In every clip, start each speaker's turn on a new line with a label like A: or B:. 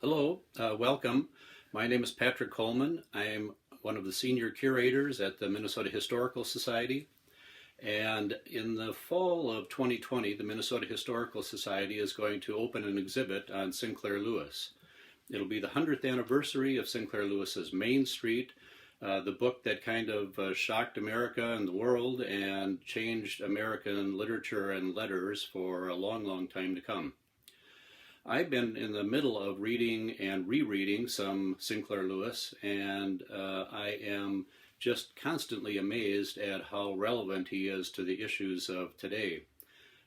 A: Hello, welcome. My name is Patrick Coleman. I'm one of the senior curators at the Minnesota Historical Society. And in the fall of 2020, the Minnesota Historical Society is going to open an exhibit on Sinclair Lewis. It'll be the 100th anniversary of Sinclair Lewis's Main Street, the book that kind of shocked America and the world and changed American literature and letters for a long, long time to come. I've been in the middle of reading and rereading some Sinclair Lewis, and I am just constantly amazed at how relevant he is to the issues of today.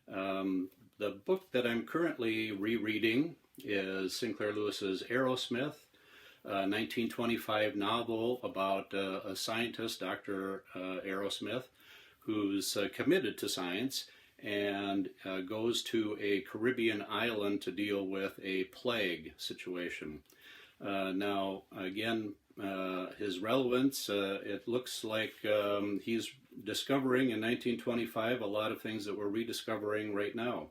A: The book that I'm currently rereading is Sinclair Lewis's Arrowsmith, a 1925 novel about a scientist, Dr. Arrowsmith, who's committed to science and goes to a Caribbean island to deal with a plague situation. Now, again, his relevance, it looks like he's discovering in 1925 a lot of things that we're rediscovering right now.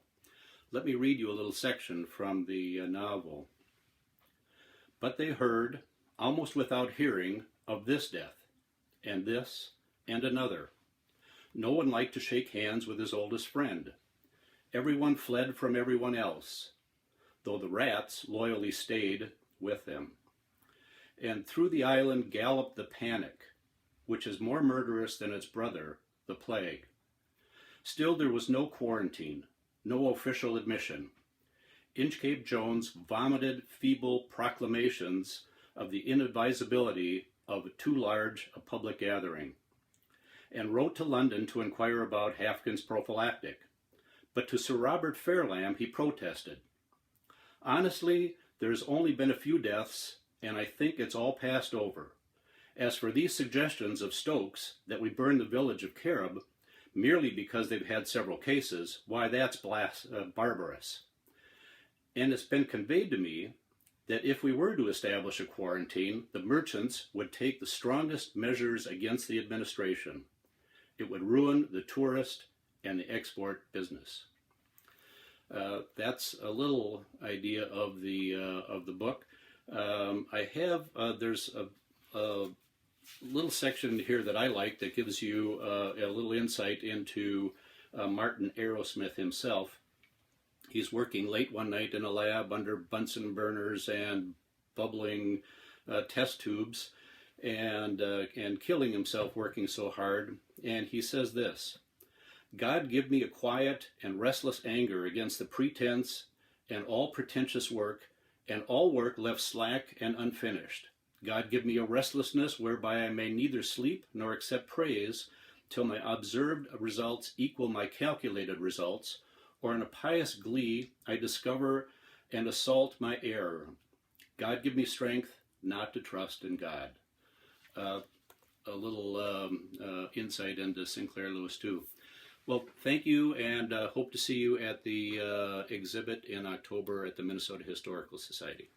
A: Let me read you a little section from the novel. But they heard, almost without hearing, of this death, and this, and another. No one liked to shake hands with his oldest friend. Everyone fled from everyone else, though the rats loyally stayed with them. And through the island galloped the panic, which is more murderous than its brother, the plague. Still there was no quarantine, no official admission. Inchcape Jones vomited feeble proclamations of the inadvisability of too large a public gathering, and wrote to London to inquire about Haffkine's prophylactic. But to Sir Robert Fairlamb he protested. Honestly, there's only been a few deaths, and I think it's all passed over. As for these suggestions of Stokes that we burn the village of Carib merely because they've had several cases, why that's barbarous. And it's been conveyed to me that if we were to establish a quarantine, the merchants would take the strongest measures against the administration. It would ruin the tourist and the export business. That's a little idea of the book. I have there's a little section here that I like that gives you a little insight into Martin Arrowsmith himself. He's working late one night in a lab under Bunsen burners and bubbling test tubes, and killing himself working so hard. And he says this: God give me a quiet and restless anger against the pretense and all pretentious work, and all work left slack and unfinished. God give me a restlessness whereby I may neither sleep nor accept praise till my observed results equal my calculated results, or in a pious glee I discover and assault my error. God give me strength not to trust in God. A little insight into Sinclair Lewis too. Well, thank you, and hope to see you at the exhibit in October at the Minnesota Historical Society.